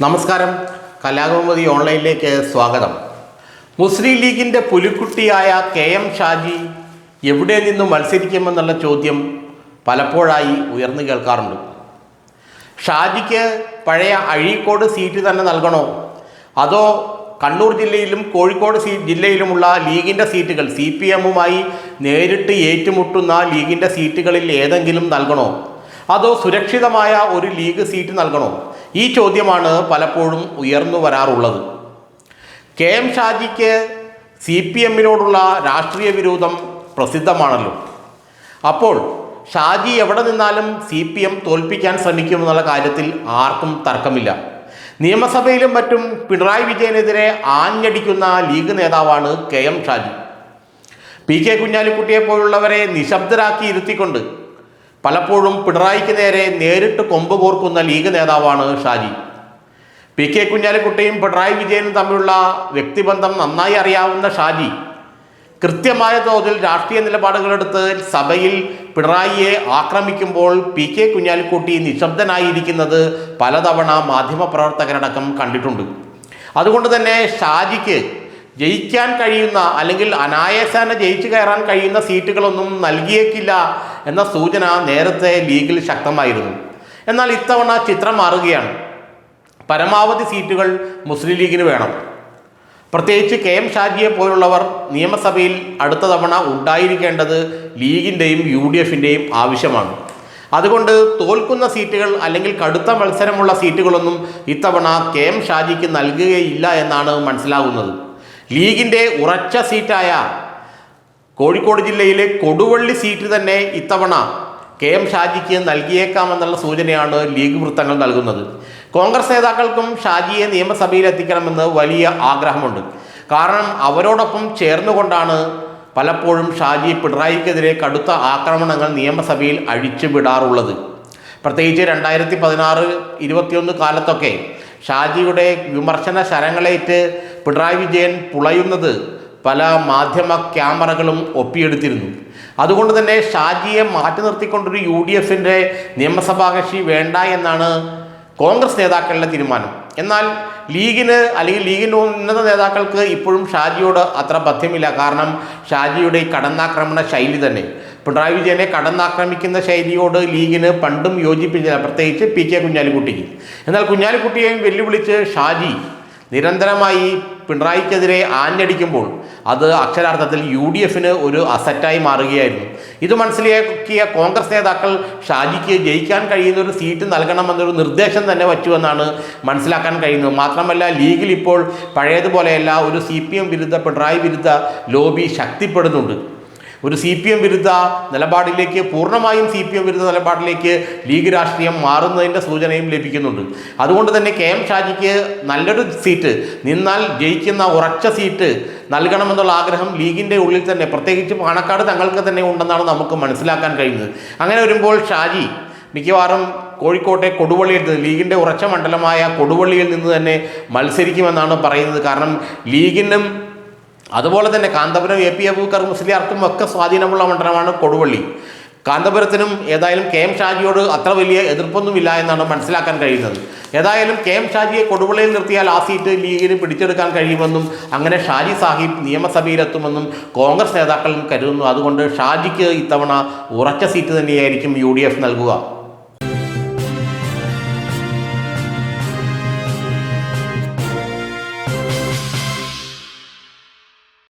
നമസ്കാരം. കലാകൗമുദി ഓൺലൈനിലേക്ക് സ്വാഗതം. മുസ്ലിം ലീഗിൻ്റെ പുലിക്കുട്ടിയായ KM ഷാജി എവിടെ നിന്നും മത്സരിക്കുമെന്നുള്ള ചോദ്യം പലപ്പോഴായി ഉയർന്നു കേൾക്കാറുണ്ട്. ഷാജിക്ക് പഴയ അഴീക്കോട് സീറ്റ് തന്നെ നൽകണോ, അതോ കണ്ണൂർ ജില്ലയിലും കോഴിക്കോട് ജില്ലയിലുമുള്ള ലീഗിൻ്റെ സീറ്റുകൾ CPM-ഉമായി നേരിട്ട് ഏറ്റുമുട്ടുന്ന ലീഗിൻ്റെ സീറ്റുകളിൽ ഏതെങ്കിലും നൽകണോ, അതോ സുരക്ഷിതമായ ഒരു ലീഗ് സീറ്റ് നൽകണോ? ഈ ചോദ്യമാണ് പലപ്പോഴും ഉയർന്നു വരാറുള്ളത്. KM ഷാജിക്ക് CPM-നോടുള്ള രാഷ്ട്രീയ വിരോധം പ്രസിദ്ധമാണല്ലോ. അപ്പോൾ ഷാജി എവിടെ നിന്നാലും CPM തോൽപ്പിക്കാൻ ശ്രമിക്കുമെന്നുള്ള കാര്യത്തിൽ ആർക്കും തർക്കമില്ല. നിയമസഭയിലും മറ്റും പിണറായി വിജയനെതിരെ ആഞ്ഞടിക്കുന്ന ലീഗ് നേതാവാണ് KM ഷാജി. PK കുഞ്ഞാലിക്കുട്ടിയെ പോലുള്ളവരെ നിശബ്ദരാക്കി ഇരുത്തിക്കൊണ്ട് പലപ്പോഴും പിണറായിക്ക് നേരെ നേരിട്ട് കൊമ്പ് കോർക്കുന്ന ലീഗ് നേതാവാണ് ഷാജി. PK കുഞ്ഞാലിക്കുട്ടിയും പിണറായി വിജയനും തമ്മിലുള്ള വ്യക്തിബന്ധം നന്നായി അറിയാവുന്ന ഷാജി കൃത്യമായ തോതിൽ രാഷ്ട്രീയ നിലപാടുകളെടുത്ത് സഭയിൽ പിണറായിയെ ആക്രമിക്കുമ്പോൾ PK കുഞ്ഞാലിക്കുട്ടി നിശബ്ദനായിരിക്കുന്നത് പലതവണ മാധ്യമപ്രവർത്തകരടക്കം കണ്ടിട്ടുണ്ട്. അതുകൊണ്ട് തന്നെ ഷാജിക്ക് ജയിക്കാൻ കഴിയുന്ന അല്ലെങ്കിൽ അനായാസേന ജയിച്ചു കയറാൻ കഴിയുന്ന സീറ്റുകളൊന്നും നൽകിയേക്കില്ല എന്ന സൂചന നേരത്തെ ലീഗിൽ ശക്തമായിരുന്നു. എന്നാൽ ഇത്തവണ ചിത്രം മാറുകയാണ്. പരമാവധി സീറ്റുകൾ മുസ്ലിം ലീഗിന് വേണം. പ്രത്യേകിച്ച് KM ഷാജിയെ പോലുള്ളവർ നിയമസഭയിൽ അടുത്ത തവണ ഉണ്ടായിരിക്കേണ്ടത് ലീഗിൻ്റെയും UDF-ൻ്റെയും ആവശ്യമാണ്. അതുകൊണ്ട് തോൽക്കുന്ന സീറ്റുകൾ അല്ലെങ്കിൽ കടുത്ത മത്സരമുള്ള സീറ്റുകളൊന്നും ഇത്തവണ KM ഷാജിക്ക് നൽകുകയില്ല എന്നാണ് മനസ്സിലാകുന്നത്. ലീഗിൻ്റെ ഉറച്ച സീറ്റായ കോഴിക്കോട് ജില്ലയിലെ കൊടുവള്ളി സീറ്റ് തന്നെ ഇത്തവണ KM ഷാജിക്ക് നൽകിയേക്കാമെന്നുള്ള സൂചനയാണ് ലീഗ് വൃത്തങ്ങൾ നൽകുന്നത്. കോൺഗ്രസ് നേതാക്കൾക്കും ഷാജിയെ നിയമസഭയിൽ എത്തിക്കണമെന്ന് വലിയ ആഗ്രഹമുണ്ട്. കാരണം അവരോടൊപ്പം ചേർന്നുകൊണ്ടാണ് പലപ്പോഴും ഷാജി പിണറായിക്കെതിരെ കടുത്ത ആക്രമണങ്ങൾ നിയമസഭയിൽ അഴിച്ചുവിടാറുള്ളത്. പ്രത്യേകിച്ച് 2016-21 കാലത്തൊക്കെ ഷാജിയുടെ വിമർശന ശരങ്ങളേറ്റ് പിണറായി വിജയൻ പുളയുന്നത് പല മാധ്യമ ക്യാമറകളും ഒപ്പിയെടുത്തിരുന്നു. അതുകൊണ്ട് തന്നെ ഷാജിയെ മാറ്റി നിർത്തിക്കൊണ്ടൊരു UDF-ൻ്റെ നിയമസഭാ കക്ഷി വേണ്ട എന്നാണ് കോൺഗ്രസ് നേതാക്കളുടെ തീരുമാനം. എന്നാൽ ലീഗിന് അല്ലെങ്കിൽ ലീഗിൻ്റെ ഉന്നത നേതാക്കൾക്ക് ഇപ്പോഴും ഷാജിയോട് അത്ര ബന്ധമില്ല. കാരണം ഷാജിയുടെ ഈ കടന്നാക്രമണ ശൈലി തന്നെ, പിണറായി വിജയനെ കടന്നാക്രമിക്കുന്ന ശൈലിയോട് ലീഗിന് പണ്ടും യോജിപ്പിച്ചില്ല, പ്രത്യേകിച്ച് PK കുഞ്ഞാലിക്കുട്ടിക്ക്. എന്നാൽ കുഞ്ഞാലിക്കുട്ടിയെയും വെല്ലുവിളിച്ച് ഷാജി നിരന്തരമായി പിണറായിക്കെതിരെ ആഞ്ഞടിക്കുമ്പോൾ അത് അക്ഷരാർത്ഥത്തിൽ UDF-ന് ഒരു അസറ്റായി മാറുകയായിരുന്നു. ഇത് മനസ്സിലാക്കിയ കോൺഗ്രസ് നേതാക്കൾ ഷാജിക്ക് ജയിക്കാൻ കഴിയുന്ന ഒരു സീറ്റ് നൽകണമെന്നൊരു നിർദ്ദേശം തന്നെ വച്ചുവെന്നാണ് മനസ്സിലാക്കാൻ കഴിയുന്നത്. മാത്രമല്ല ലീഗിൽ ഇപ്പോൾ പഴയതുപോലെയല്ല, ഒരു CPM വിരുദ്ധ പിണറായി വിരുദ്ധ ലോബി ശക്തിപ്പെടുന്നുണ്ട്. ഒരു CPM വിരുദ്ധ നിലപാടിലേക്ക്, പൂർണ്ണമായും CPM വിരുദ്ധ നിലപാടിലേക്ക് ലീഗ് രാഷ്ട്രീയം മാറുന്നതിൻ്റെ സൂചനയും ലഭിക്കുന്നുണ്ട്. അതുകൊണ്ട് തന്നെ KM ഷാജിക്ക് നല്ലൊരു സീറ്റ്, നിന്നാൽ ജയിക്കുന്ന ഉറച്ച സീറ്റ് നൽകണമെന്നുള്ള ആഗ്രഹം ലീഗിൻ്റെ ഉള്ളിൽ തന്നെ, പ്രത്യേകിച്ച് പാണക്കാട് തങ്ങൾക്ക് തന്നെ ഉണ്ടെന്നാണ് നമുക്ക് മനസ്സിലാക്കാൻ കഴിയുന്നത്. അങ്ങനെ വരുമ്പോൾ ഷാജി മിക്കവാറും കോഴിക്കോട്ടെ കൊടുവള്ളിയിൽ ലീഗിൻ്റെ ഉറച്ച മണ്ഡലമായ കൊടുവള്ളിയിൽ നിന്ന് തന്നെ മത്സരിക്കുമെന്നാണ് പറയുന്നത്. കാരണം ലീഗിനും അതുപോലെ തന്നെ കാന്തപുരം AP അബൂബക്കർ മുസ്ലിയാർക്കും ഒക്കെ സ്വാധീനമുള്ള മണ്ഡലമാണ് കൊടുവള്ളി. കാന്തപുരത്തിനും ഏതായാലും KM ഷാജിയോട് അത്ര വലിയ എതിർപ്പൊന്നുമില്ല എന്നാണ് മനസ്സിലാക്കാൻ കഴിയുന്നത്. ഏതായാലും KM ഷാജിയെ കൊടുവള്ളിയിൽ നിർത്തിയാൽ ആ സീറ്റ് ലീഗിന് പിടിച്ചെടുക്കാൻ കഴിയുമെന്നും അങ്ങനെ ഷാജി സാഹിബ് നിയമസഭയിലെത്തുമെന്നും കോൺഗ്രസ് നേതാക്കളും കരുതുന്നു. അതുകൊണ്ട് ഷാജിക്ക് ഇത്തവണ ഉറച്ച സീറ്റ് തന്നെയായിരിക്കും UDF നൽകുക.